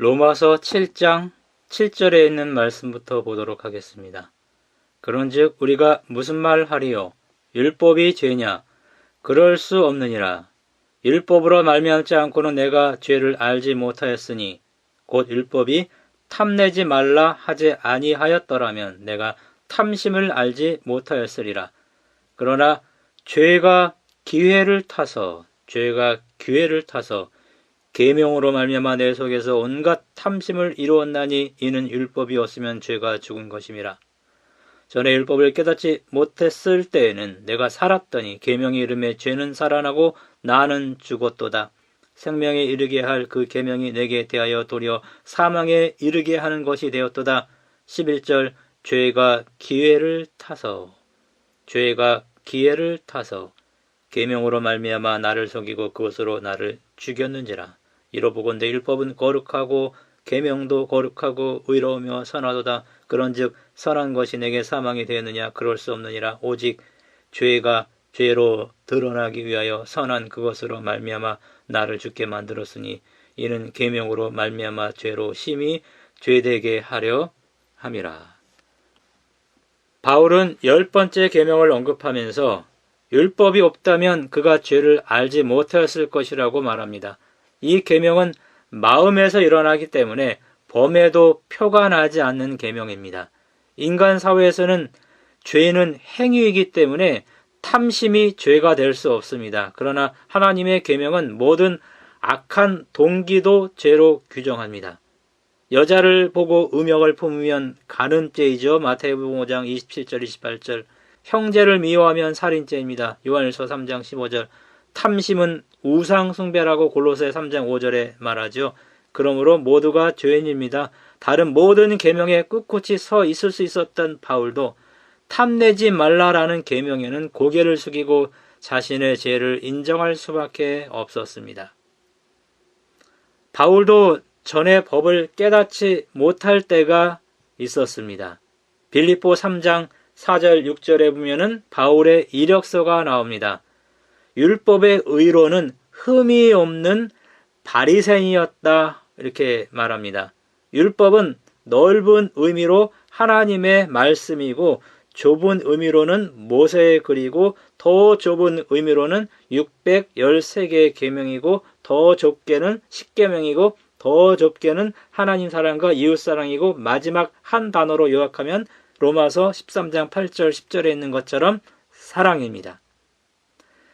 로마서 7장 7절에 있는 말씀부터 보도록 하겠습니다. 그런즉 우리가 무슨 말 하리요? 율법이 죄냐? 그럴 수 없느니라. 율법으로 말미암지 않고는 내가 죄를 알지 못하였으니 곧 율법이 탐내지 말라 하지 아니하였더라면 내가 탐심을 알지 못하였으리라. 그러나 죄가 기회를 타서 계명으로 말미암아 내 속에서 온갖 탐심을 이루었나니 이는 율법이 없으면 죄가 죽은 것임이라. 전에 율법을 깨닫지 못했을 때에는 내가 살았더니 계명이 이름에 죄는 살아나고 나는 죽었도다. 생명에 이르게 할 그 계명이 내게 대하여 도리어 사망에 이르게 하는 것이 되었도다. 11절 죄가 기회를 타서 계명으로 말미암아 나를 속이고 그것으로 나를 죽였는지라. 이로보건대 율법은 거룩하고 계명도 거룩하고 의로우며 선하도다. 그런즉 선한 것이 내게 사망이 되었느냐? 그럴 수 없느니라. 오직 죄가 죄로 드러나기 위하여 선한 그것으로 말미암아 나를 죽게 만들었으니 이는 계명으로 말미암아 죄로 심히 죄되게 하려 함이라. 바울은 10번째 계명을 언급하면서 율법이 없다면 그가 죄를 알지 못하였을 것이라고 말합니다. 이 계명은 마음에서 일어나기 때문에 범해도 표가 나지 않는 계명입니다. 인간 사회에서는 죄는 행위이기 때문에 탐심이 죄가 될 수 없습니다. 그러나 하나님의 계명은 모든 악한 동기도 죄로 규정합니다. 여자를 보고 음욕을 품으면 간음죄이죠. 마태복음 5장 27절 28절. 형제를 미워하면 살인죄입니다. 요한일서 3장 15절. 탐심은 우상 숭배라고 골로새 3장 5절에 말하죠. 그러므로 모두가 죄인입니다. 다른 모든 계명에 꿋꿋이 서 있을 수 있었던 바울도 탐내지 말라라는 계명에는 고개를 숙이고 자신의 죄를 인정할 수밖에 없었습니다. 바울도 전에 법을 깨닫지 못할 때가 있었습니다. 빌립보 3장 4절 6절에 보면은 바울의 이력서가 나옵니다. 율법의 의로는 흠이 없는 바리새인이었다 이렇게 말합니다. 율법은 넓은 의미로 하나님의 말씀이고 좁은 의미로는 모세의 글이고 더 좁은 의미로는 613개의 계명이고 더 좁게는 10계명이고 더 좁게는 하나님 사랑과 이웃 사랑이고 마지막 한 단어로 요약하면 로마서 13장 8절 10절에 있는 것처럼 사랑입니다.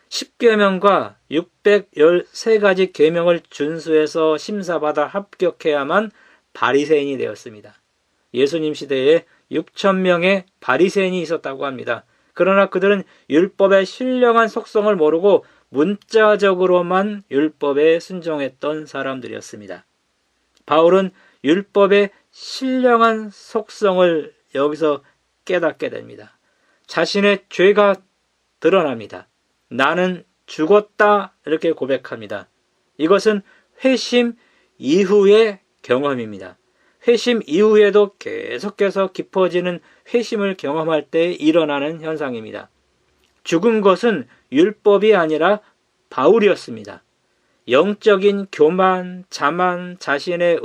10계명과 613가지 계명을 준수해서 심사받아 합격해야만 바리새인이 되었습니다. 예수님 시대에 6,000명의 바리새인이 있었다고 합니다. 그러나 그들은 율법의 신령한 속성을 모르고 문자적으로만 율법에 순종했던 사람들이었습니다. 바울은 율법의 신령한 속성을 여기서 깨닫게 됩니다. 자신의 죄가 드러납니다. 나는 죽었다 이렇게 고백합니다. 이것은 회심 이후의 경험입니다. 회심 이후에도 계속해서 깊어지는 회심을 경험할 때 일어나는 현상입니다. 죽은 것은 율법이 아니라 바울이었습니다. 영적인 교만, 자만, 자신의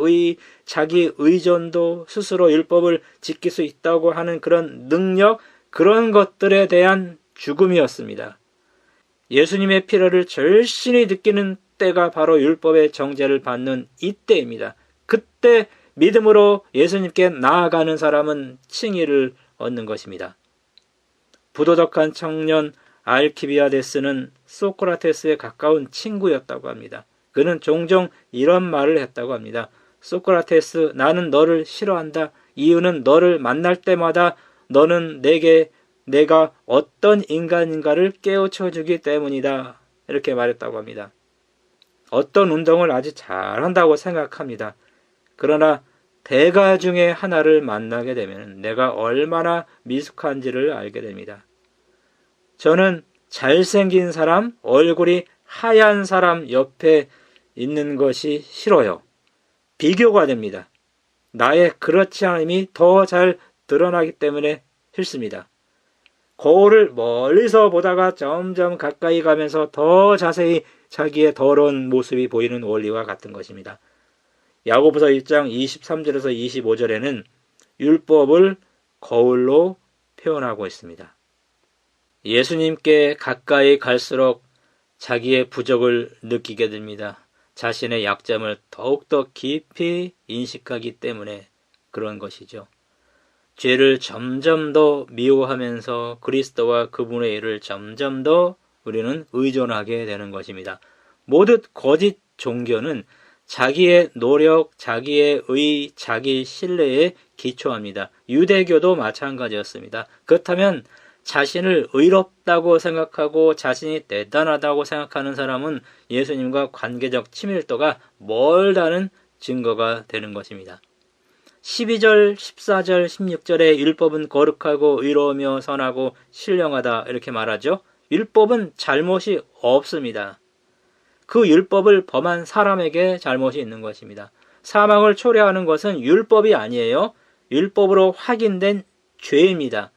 자기 의존도, 스스로 율법을 지킬 수 있다고 하는 그런 능력, 그런 것들에 대한 죽음이었습니다. 예수님의 필요를 절실히 느끼는 때가 바로 율법의 정죄를 받는 이때입니다. 그때 믿음으로 예수님께 나아가는 사람은 칭의를 얻는 것입니다. 부도덕한 청년 알키비아데스는 소크라테스에 가까운 친구였다고 합니다. 그는 종종 이런 말을 했다고 합니다. 소크라테스, 나는 너를 싫어한다. 이유는 너를 만날 때마다 너는 내가 어떤 인간인가를 깨우쳐주기 때문이다. 이렇게 말했다고 합니다. 어떤 운동을 아주 잘한다고 생각합니다. 그러나 대가 중에 하나를 만나게 되면 내가 얼마나 미숙한지를 알게 됩니다. 저는 잘생긴 사람, 얼굴이 하얀 사람 옆에 있는 것이 싫어요. 비교가 됩니다. 나의 그렇지 않음이 더 잘 드러나기 때문에 싫습니다. 거울을 멀리서 보다가 점점 가까이 가면서 더 자세히 자기의 더러운 모습이 보이는 원리와 같은 것입니다. 야고보서 1장 23절에서 25절에는 율법을 거울로 표현하고 있습니다. 예수님께 가까이 갈수록 자기의 부족을 느끼게 됩니다. 자신의 약점을 더욱더 깊이 인식하기 때문에 그런 것이죠. 죄를 점점 더 미워하면서 그리스도와 그분의 일을 점점 더 우리는 의존하게 되는 것입니다. 모든 거짓 종교는 자기의 노력, 자기의 의, 자기 신뢰에 기초합니다. 유대교도 마찬가지였습니다. 그렇다면 자신을 의롭다고 생각하고 자신이 대단하다고 생각하는 사람은 예수님과 관계적 친밀도가 멀다는 증거가 되는 것입니다. 12절, 14절, 16절에 율법은 거룩하고 의로우며 선하고 신령하다 이렇게 말하죠. 율법은 잘못이 없습니다. 그 율법을 범한 사람에게 잘못이 있는 것입니다. 사망을 초래하는 것은 율법이 아니에요. 율법으로 확인된 죄입니다.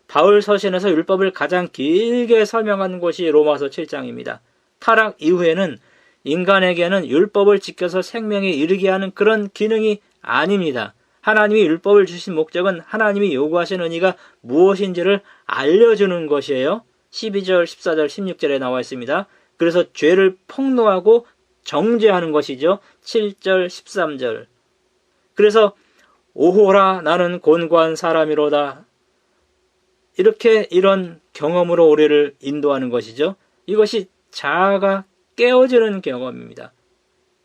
바울 서신에서 율법을 가장 길게 설명한 곳이 로마서 7장입니다. 타락 이후에는 인간에게는 율법을 지켜서 생명에 이르게 하는 그런 기능이 아닙니다. 하나님이 율법을 주신 목적은 하나님이 요구하신 의의가 무엇인지를 알려주는 것이에요. 12절, 14절, 16절에 나와 있습니다. 그래서 죄를 폭로하고 정죄하는 것이죠. 7절, 13절. 그래서 오호라 나는 곤고한 사람이로다. 이렇게 이런 경험으로 우리를 인도하는 것이죠. 이것이 자아가 깨어지는 경험입니다.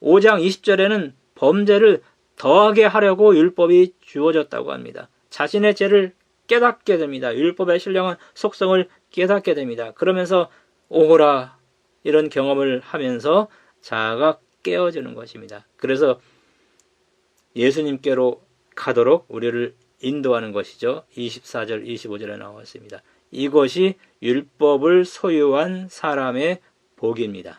5장 20절에는 범죄를 더하게 하려고 율법이 주어졌다고 합니다. 자신의 죄를 깨닫게 됩니다. 율법의 신령한 속성을 깨닫게 됩니다. 그러면서 오호라 이런 경험을 하면서 자아가 깨어지는 것입니다. 그래서 예수님께로 가도록 우리를 인도하는 것이죠. 24절, 25절에 나와 있습니다. 이것이 율법을 소유한 사람의 복입니다.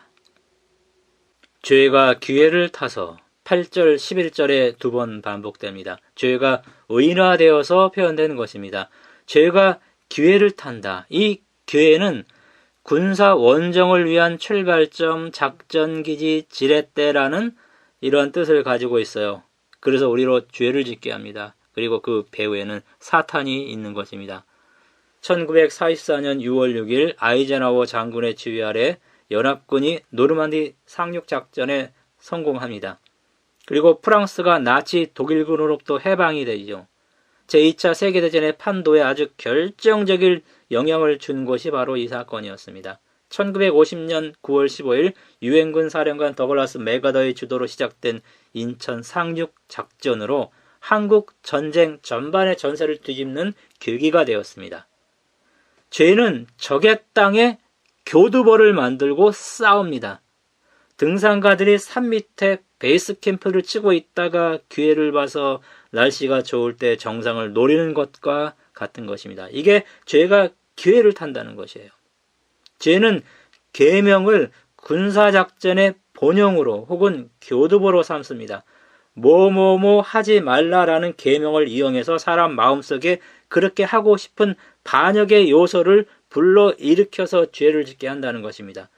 죄가 기회를 타서 8절, 11절에 두 번 반복됩니다. 죄가 의인화되어서 표현되는 것입니다. 죄가 기회를 탄다. 이 기회는 군사 원정을 위한 출발점, 작전기지, 지렛대라는 이런 뜻을 가지고 있어요. 그래서 우리로 죄를 짓게 합니다. 그리고 그 배후에는 사탄이 있는 것입니다. 1944년 6월 6일 아이젠하워 장군의 지휘 아래 연합군이 노르만디 상륙작전에 성공합니다. 그리고 프랑스가 나치 독일군으로부터 해방이 되죠. 제2차 세계대전의 판도에 아주 결정적인 영향을 준 것이 바로 이 사건이었습니다. 1950년 9월 15일 유엔군 사령관 더글라스 맥아더의 주도로 시작된 인천 상륙작전으로 한국 전쟁 전반의 전세를 뒤집는 계기가 되었습니다. 죄는 적의 땅에 교두보를 만들고 싸웁니다. 등산가들이 산 밑에 베이스 캠프를 치고 있다가 기회를 봐서 날씨가 좋을 때 정상을 노리는 것과 같은 것입니다. 이게 죄가 기회를 탄다는 것이에요. 죄는 계명을 군사작전의 본용으로 혹은 교두보로 삼습니다. 뭐뭐뭐 하지 말라라는 계명을 이용해서 사람 마음속에 그렇게 하고 싶은 반역의 요소를 불러일으켜서 죄를 짓게 한다는 것입니다.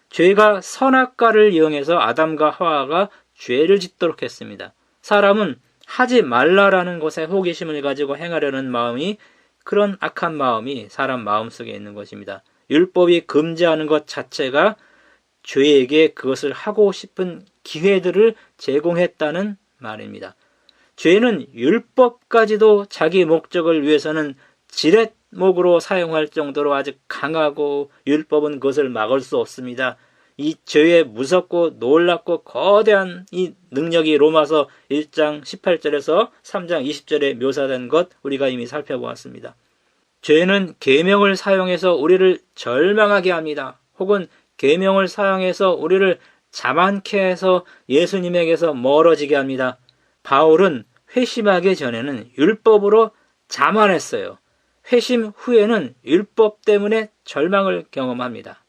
죄가 선악과를 이용해서 아담과 하와가 죄를 짓도록 했습니다. 사람은 하지 말라라는 것에 호기심을 가지고 행하려는 마음이, 그런 악한 마음이 사람 마음속에 있는 것입니다. 율법이 금지하는 것 자체가 죄에게 그것을 하고 싶은 기회들을 제공했다는 말입니다. 죄는 율법까지도 자기 목적을 위해서는 지렛목으로 사용할 정도로 아주 강하고 율법은 그것을 막을 수 없습니다. 이 죄의 무섭고 놀랍고 거대한 이 능력이 로마서 1장 18절에서 3장 20절에 묘사된 것 우리가 이미 살펴보았습니다. 죄는 계명을 사용해서 우리를 절망하게 합니다. 혹은 계명을 사용해서 우리를 자만케 해서 예수님에게서 멀어지게 합니다. 바울은 회심하기 전에는 율법으로 자만했어요. 회심 후에는 율법 때문에 절망을 경험합니다.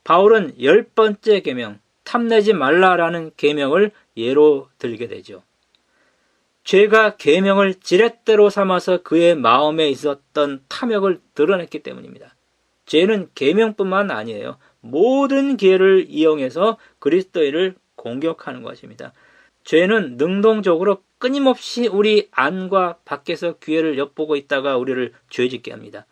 바울은 10번째 계명, 탐내지 말라라는 계명을 예로 들게 되죠. 죄가 계명을 지렛대로 삼아서 그의 마음에 있었던 탐욕을 드러냈기 때문입니다. 죄는 계명뿐만 아니에요. 모든 기회를 이용해서 그리스도인을 공격하는 것입니다. 죄는 능동적으로 끊임없이 우리 안과 밖에서 기회를 엿보고 있다가 우리를 죄짓게 합니다.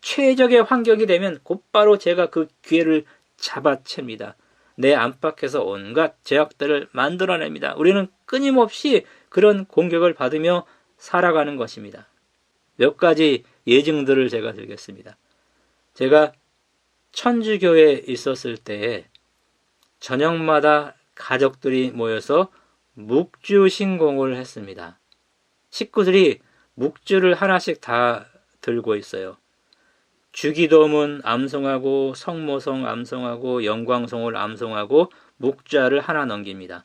최적의 환경이 되면 곧바로 제가 그 기회를 잡아챕니다. 내 안팎에서 온갖 죄악들을 만들어냅니다. 우리는 끊임없이 그런 공격을 받으며 살아가는 것입니다. 몇 가지 예증들을 제가 드리겠습니다. 제가 천주교에 있었을 때에 저녁마다 가족들이 모여서 묵주 신공을 했습니다. 식구들이 묵주를 하나씩 다 들고 있어요. 주기도문 암송하고 성모송 암송하고 영광송을 암송하고 묵자를 하나 넘깁니다.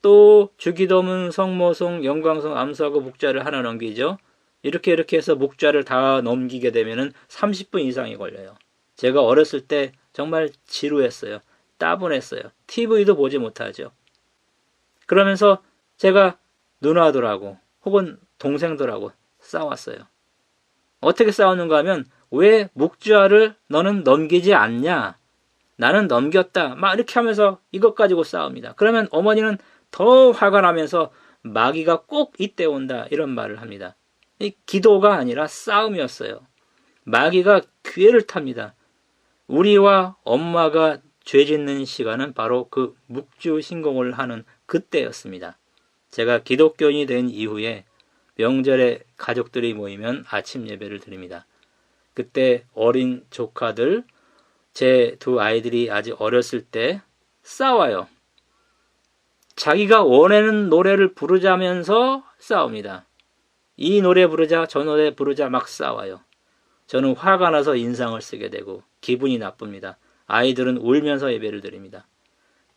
또 주기도문 성모송 영광송 암송하고 묵자를 하나 넘기죠. 이렇게 해서 묵자를 다 넘기게 되면 30분 이상이 걸려요. 제가 어렸을 때 정말 지루했어요. 따분했어요. TV도 보지 못하죠. 그러면서 제가 누나들하고 혹은 동생들하고 싸웠어요. 어떻게 싸웠는가 하면 왜 묵주알을 너는 넘기지 않냐? 나는 넘겼다. 막 이렇게 하면서 이것 가지고 싸웁니다. 그러면 어머니는 더 화가 나면서 마귀가 꼭 이때 온다 이런 말을 합니다. 이 기도가 아니라 싸움이었어요. 마귀가 기회를 탑니다. 우리와 엄마가 죄 짓는 시간은 바로 그 묵주 신공을 하는 그때였습니다. 제가 기독교인이 된 이후에 명절에 가족들이 모이면 아침 예배를 드립니다. 그때 어린 조카들, 제 두 아이들이 아직 어렸을 때 싸워요. 자기가 원하는 노래를 부르자면서 싸웁니다. 이 노래 부르자 저 노래 부르자 막 싸워요. 저는 화가 나서 인상을 쓰게 되고 기분이 나쁩니다. 아이들은 울면서 예배를 드립니다.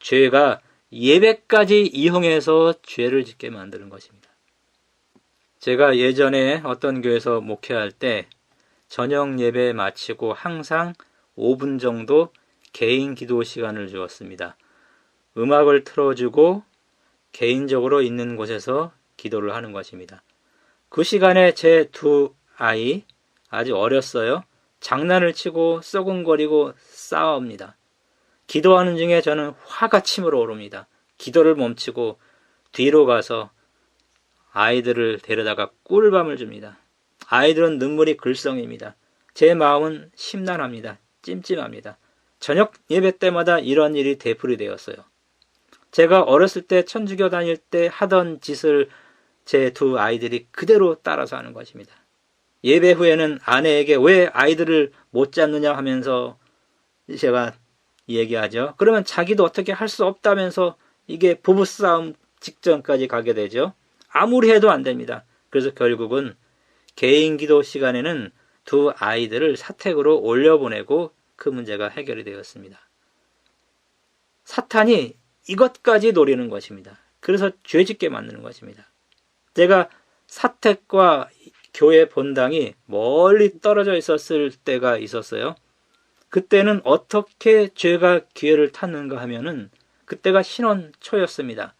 죄가 예배까지 이용해서 죄를 짓게 만드는 것입니다. 제가 예전에 어떤 교회에서 목회할 때 저녁 예배 마치고 항상 5분 정도 개인 기도 시간을 주었습니다. 음악을 틀어주고 개인적으로 있는 곳에서 기도를 하는 것입니다. 그 시간에 제 두 아이, 아직 어렸어요. 장난을 치고 쏘근거리고 싸웁니다. 기도하는 중에 저는 화가 치밀어 오릅니다. 기도를 멈추고 뒤로 가서 아이들을 데려다가 꿀밤을 줍니다. 아이들은 눈물이 글썽입니다. 제 마음은 심란합니다. 찜찜합니다. 저녁 예배 때마다 이런 일이 되풀이 되었어요. 제가 어렸을 때 천주교 다닐 때 하던 짓을 제 두 아이들이 그대로 따라서 하는 것입니다. 예배 후에는 아내에게 왜 아이들을 못 잡느냐 하면서 제가 얘기하죠. 그러면 자기도 어떻게 할 수 없다면서 이게 부부싸움 직전까지 가게 되죠. 아무리 해도 안 됩니다. 그래서 결국은 개인 기도 시간에는 두 아이들을 사택으로 올려보내고 그 문제가 해결이 되었습니다. 사탄이 이것까지 노리는 것입니다. 그래서 죄짓게 만드는 것입니다. 제가 사택과 교회 본당이 멀리 떨어져 있었을 때가 있었어요. 그때는 어떻게 죄가 기회를 탔는가 하면은 그때가 신혼 초였습니다.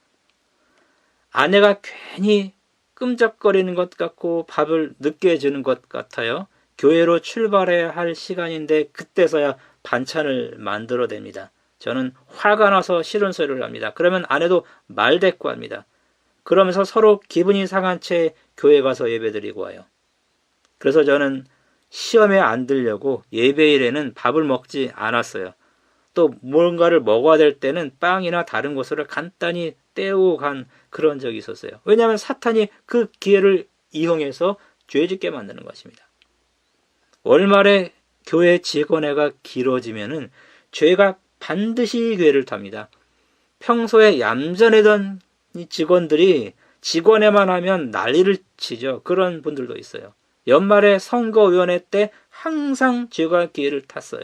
아내가 괜히 끔적거리는 것 같고 밥을 늦게 주는 것 같아요. 교회로 출발해야 할 시간인데 그때서야 반찬을 만들어냅니다. 저는 화가 나서 싫은 소리를 합니다. 그러면 아내도 말대꾸합니다. 그러면서 서로 기분이 상한 채 교회 가서 예배드리고 와요. 그래서 저는 시험에 안 들려고 예배일에는 밥을 먹지 않았어요. 또 뭔가를 먹어야 될 때는 빵이나 다른 것을 간단히 때우고 간 그런 적이 있었어요. 왜냐하면 사탄이 그 기회를 이용해서 죄짓게 만드는 것입니다. 월말에 교회 직원회가 길어지면은 죄가 반드시 기회를 탑니다. 평소에 얌전했던 이 직원들이 직원회만 하면 난리를 치죠. 그런 분들도 있어요. 연말에 선거위원회 때 항상 죄가 기회를 탔어요.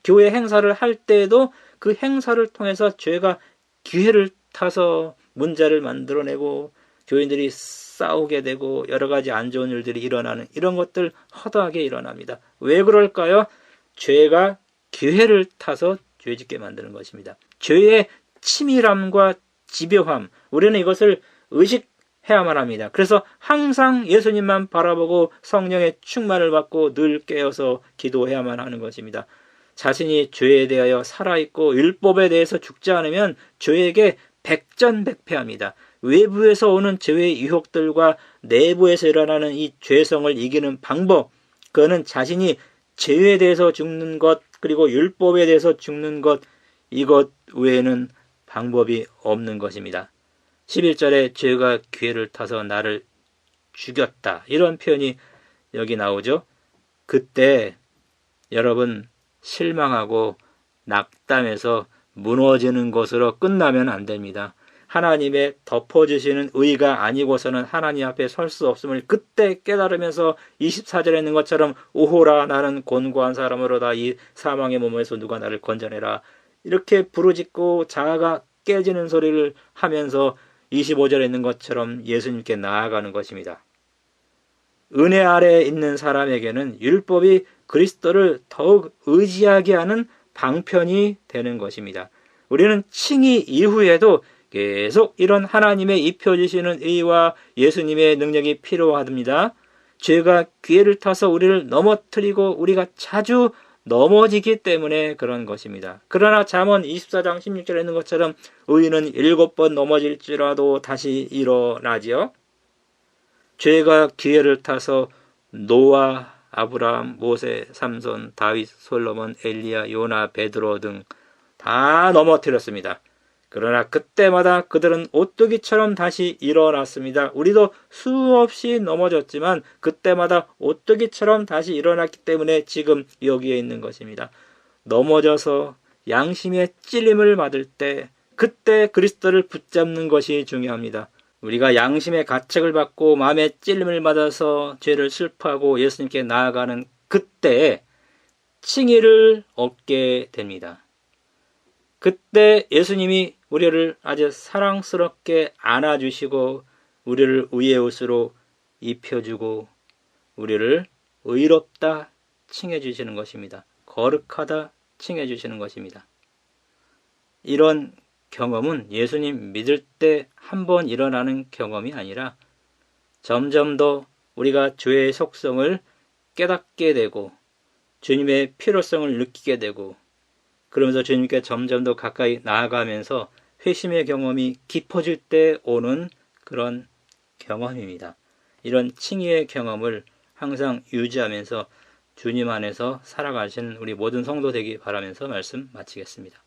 교회 행사를 할 때에도 그 행사를 통해서 죄가 기회를 타서 문제를 만들어내고 교인들이 싸우게 되고 여러 가지 안 좋은 일들이 일어나는 이런 것들 허다하게 일어납니다. 왜 그럴까요? 죄가 기회를 타서 죄짓게 만드는 것입니다. 죄의 치밀함과 집요함, 우리는 이것을 의식해야만 합니다. 그래서 항상 예수님만 바라보고 성령의 충만을 받고 늘 깨어서 기도해야만 하는 것입니다. 자신이 죄에 대하여 살아있고 율법에 대해서 죽지 않으면 죄에게 백전백패합니다. 외부에서 오는 죄의 유혹들과 내부에서 일어나는 이 죄성을 이기는 방법, 그거는 자신이 죄에 대해서 죽는 것, 그리고 율법에 대해서 죽는 것, 이것 외에는 방법이 없는 것입니다. 11절에 죄가 기회를 타서 나를 죽였다, 이런 표현이 여기 나오죠. 그때 여러분 실망하고 낙담해서 무너지는 것으로 끝나면 안 됩니다. 하나님의 덮어주시는 의가 아니고서는 하나님 앞에 설 수 없음을 그때 깨달으면서 24절에 있는 것처럼 오호라 나는 곤고한 사람으로다 이 사망의 몸에서 누가 나를 건져내라 이렇게 부르짖고 자아가 깨지는 소리를 하면서 25절에 있는 것처럼 예수님께 나아가는 것입니다. 은혜 아래에 있는 사람에게는 율법이 그리스도를 더욱 의지하게 하는 방편이 되는 것입니다. 우리는 칭의 이후에도 계속 이런 하나님의 입혀주시는 의와 예수님의 능력이 필요합니다. 죄가 기회를 타서 우리를 넘어뜨리고 우리가 자주 넘어지기 때문에 그런 것입니다. 그러나 잠언 24장 16절에 있는 것처럼 의인은 7번 넘어질지라도 다시 일어나지요. 죄가 기회를 타서 노아, 아브라함, 모세, 삼손, 다윗, 솔로몬, 엘리야, 요나, 베드로 등 다 넘어뜨렸습니다. 그러나 그때마다 그들은 오뚜기처럼 다시 일어났습니다. 우리도 수없이 넘어졌지만 그때마다 오뚜기처럼 다시 일어났기 때문에 지금 여기에 있는 것입니다. 넘어져서 양심의 찔림을 받을 때 그때 그리스도를 붙잡는 것이 중요합니다. 우리가 양심의 가책을 받고 마음의 찔림을 받아서 죄를 슬퍼하고 예수님께 나아가는 그때 칭의를 얻게 됩니다. 그때 예수님이 우리를 아주 사랑스럽게 안아주시고 우리를 의의 옷으로 입혀주고 우리를 의롭다 칭해주시는 것입니다. 거룩하다 칭해주시는 것입니다. 이런 경험은 예수님 믿을 때 한 번 일어나는 경험이 아니라 점점 더 우리가 죄의 속성을 깨닫게 되고 주님의 필요성을 느끼게 되고 그러면서 주님께 점점 더 가까이 나아가면서 회심의 경험이 깊어질 때 오는 그런 경험입니다. 이런 칭의의 경험을 항상 유지하면서 주님 안에서 살아가신 우리 모든 성도 되기 바라면서 말씀 마치겠습니다.